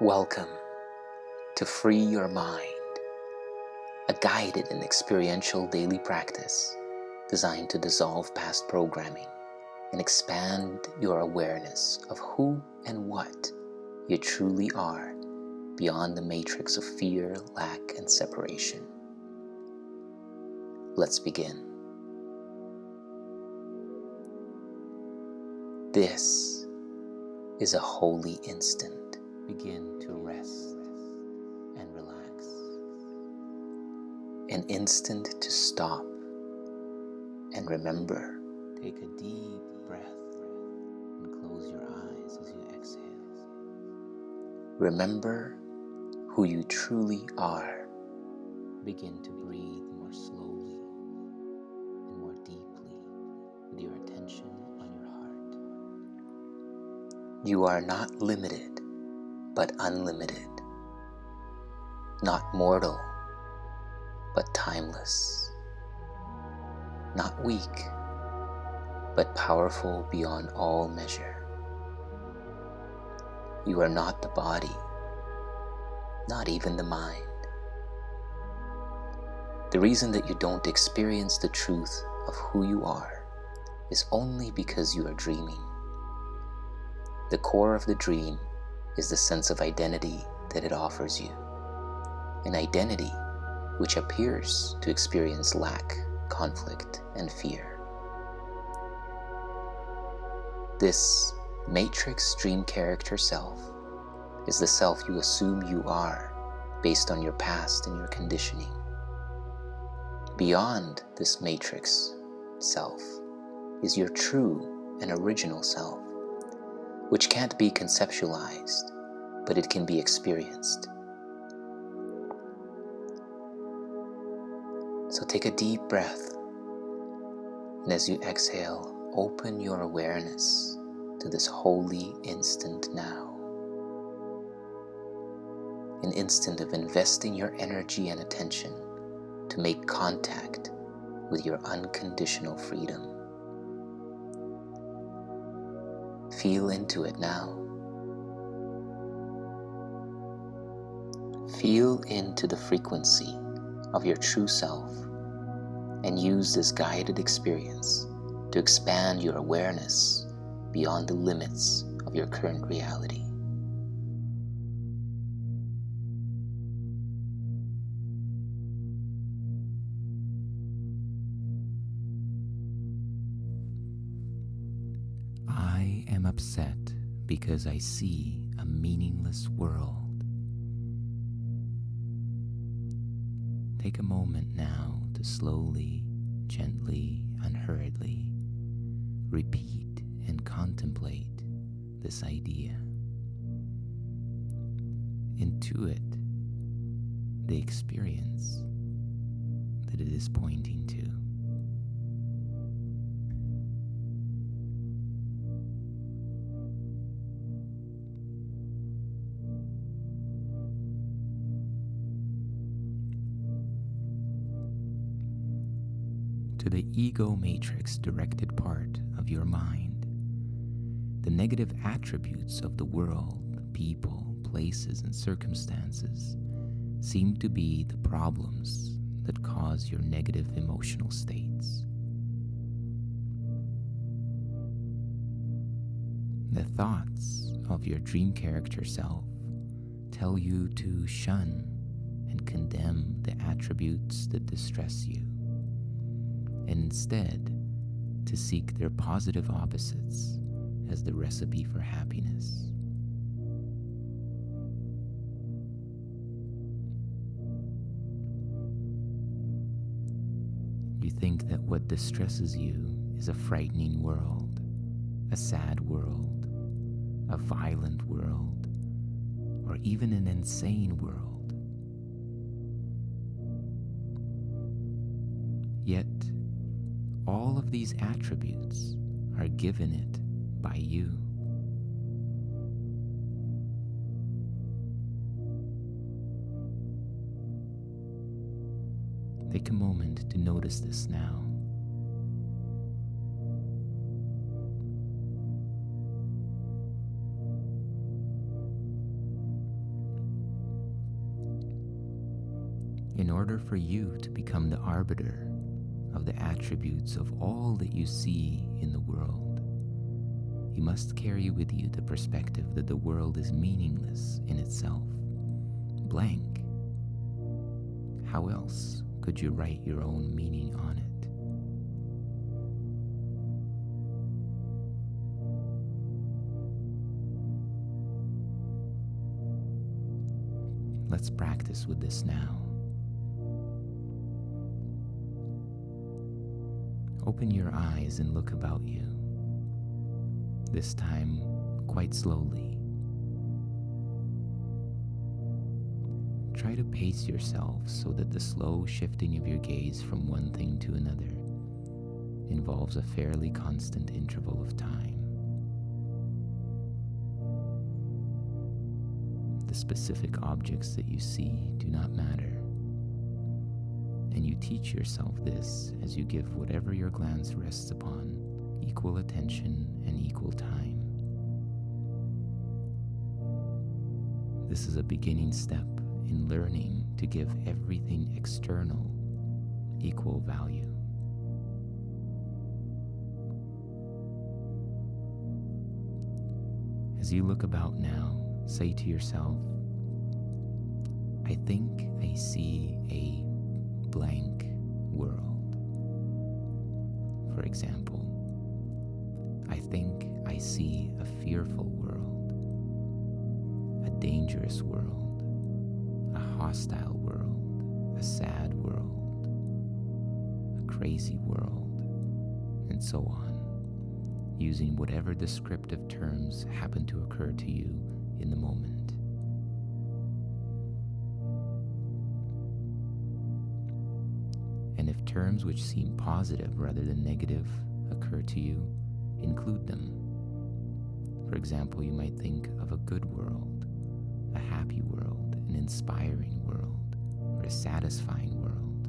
Welcome to Free Your Mind, a guided and experiential daily practice designed to dissolve past programming and expand your awareness of who and what you truly are beyond the matrix of fear, lack, and separation. Let's begin. This is a holy instant. Begin to rest and relax. An instant to stop and remember. Take a deep breath and close your eyes as you exhale. Remember who you truly are. Begin to breathe more slowly and more deeply with your attention on your heart. You are not limited, but unlimited. Not mortal, but timeless. Not weak, but powerful beyond all measure. You are not the body, not even the mind. The reason that you don't experience the truth of who you are is only because you are dreaming. The core of the dream is the sense of identity that it offers you, an identity which appears to experience lack, conflict, and fear. This matrix dream character self is the self you assume you are based on your past and your conditioning. Beyond this matrix self is your true and original self, which can't be conceptualized, but it can be experienced. So take a deep breath, and as you exhale, open your awareness to this holy instant now. An instant of investing your energy and attention to make contact with your unconditional freedom. Feel into it now. Feel into the frequency of your true self and use this guided experience to expand your awareness beyond the limits of your current reality. I am upset because I see a meaningless world. Take a moment now to slowly, gently, unhurriedly repeat and contemplate this idea. Intuit the experience that it is pointing to. To the ego matrix directed part of your mind, the negative attributes of the world, people, places, and circumstances seem to be the problems that cause your negative emotional states. The thoughts of your dream character self tell you to shun and condemn the attributes that distress you, and instead to seek their positive opposites as the recipe for happiness. You think that what distresses you is a frightening world, a sad world, a violent world, or even an insane world. Yet, all of these attributes are given it by you. Take a moment to notice this now. In order for you to become the arbiter of the attributes of all that you see in the world, you must carry with you the perspective that the world is meaningless in itself, blank. How else could you write your own meaning on it? Let's practice with this now. Open your eyes and look about you, this time quite slowly. Try to pace yourself so that the slow shifting of your gaze from one thing to another involves a fairly constant interval of time. The specific objects that you see do not matter, and you teach yourself this as you give whatever your glance rests upon equal attention and equal time. This is a beginning step in learning to give everything external equal value. As you look about now, say to yourself, I think I see a blank world. For example, I think I see a fearful world, a dangerous world, a hostile world, a sad world, a crazy world, and so on, using whatever descriptive terms happen to occur to you in the moment. And if terms which seem positive rather than negative occur to you, include them. For example, you might think of a good world, a happy world, an inspiring world, or a satisfying world.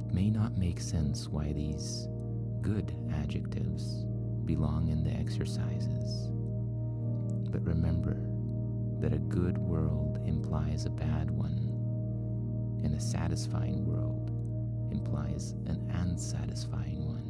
It may not make sense why these good adjectives belong in the exercises, but remember that a good world implies a bad one, and a satisfying world implies an unsatisfying one.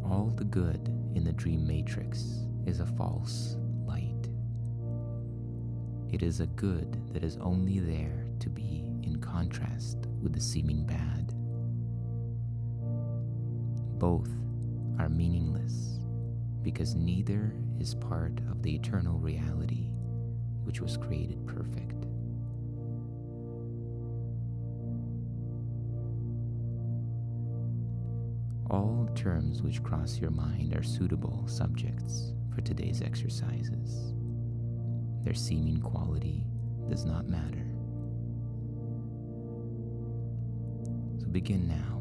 All the good in the dream matrix is a false light. It is a good that is only there to be in contrast with the seeming bad. Both are meaningless because neither is part of the eternal reality which was created perfect. All terms which cross your mind are suitable subjects for today's exercises. Their seeming quality does not matter. So begin now.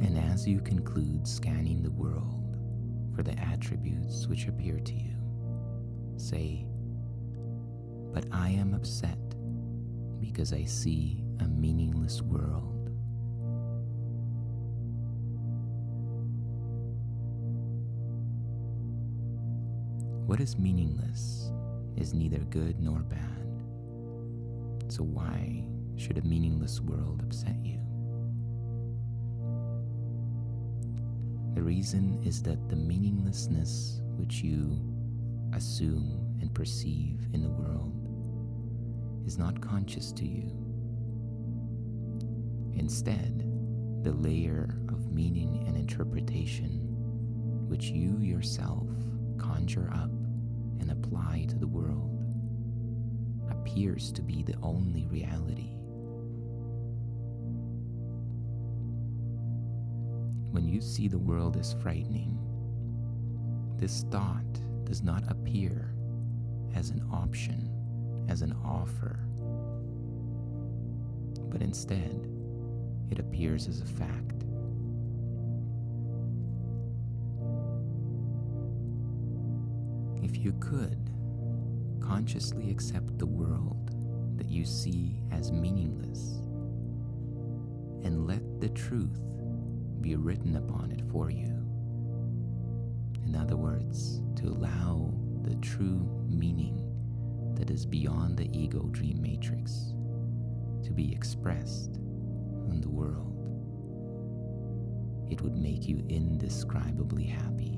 And as you conclude scanning the world for the attributes which appear to you, say, "But I am upset because I see a meaningless world." What is meaningless is neither good nor bad. So why should a meaningless world upset you? The reason is that the meaninglessness which you assume and perceive in the world is not conscious to you. Instead, the layer of meaning and interpretation which you yourself conjure up and apply to the world appears to be the only reality. When you see the world as frightening, this thought does not appear as an option, as an offer, but instead it appears as a fact. If you could consciously accept the world that you see as meaningless and let the truth be written upon it for you, in other words, to allow the true meaning that is beyond the ego dream matrix to be expressed in the world, it would make you indescribably happy.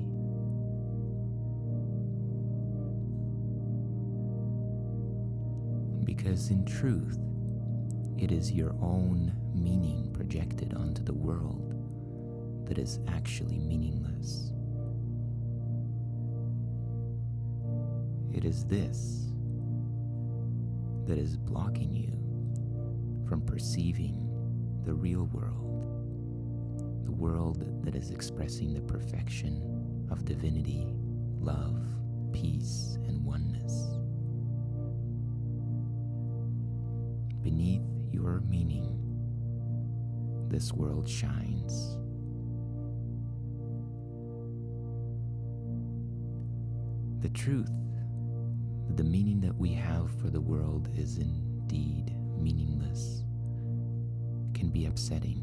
Because in truth, it is your own meaning projected onto the world that is actually meaningless. It is this that is blocking you from perceiving the real world, the world that is expressing the perfection of divinity, love, peace, and oneness. Beneath your meaning, this world shines. The truth, the meaning that we have for the world is indeed meaningless, can be upsetting.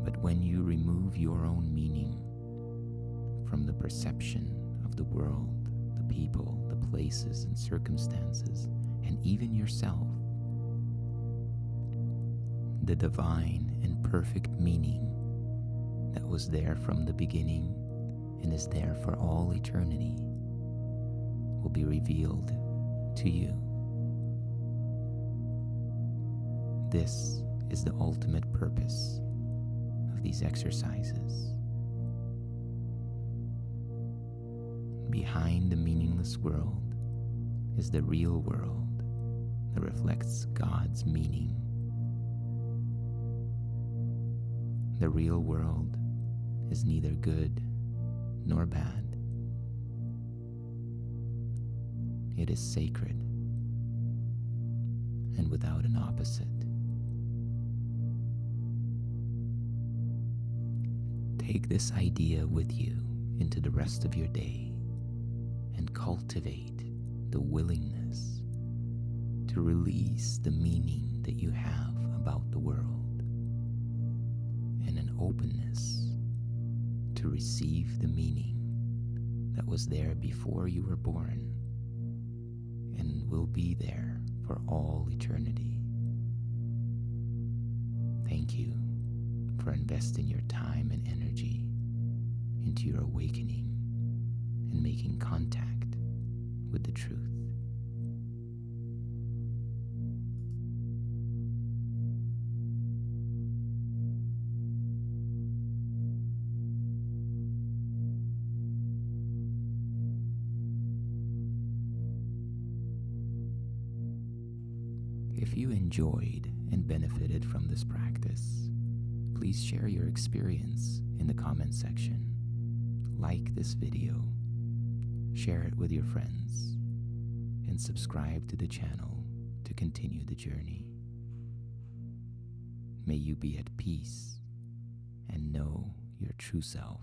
But when you remove your own meaning from the perception of the world, the people, the places and circumstances, and even yourself, the divine and perfect meaning that was there from the beginning and is there for all eternity will be revealed to you. This is the ultimate purpose of these exercises. Behind the meaningless world is the real world that reflects God's meaning. The real world is neither good nor bad. It is sacred and without an opposite. Take this idea with you into the rest of your day and cultivate the willingness to release the meaning that you have about the world and an openness to receive the meaning that was there before you were born and will be there for all eternity. Thank you for investing your time and energy into your awakening and making contact with the truth. If you enjoyed and benefited from this practice, please share your experience in the comment section. Like this video, share it with your friends, and subscribe to the channel to continue the journey. May you be at peace and know your true self.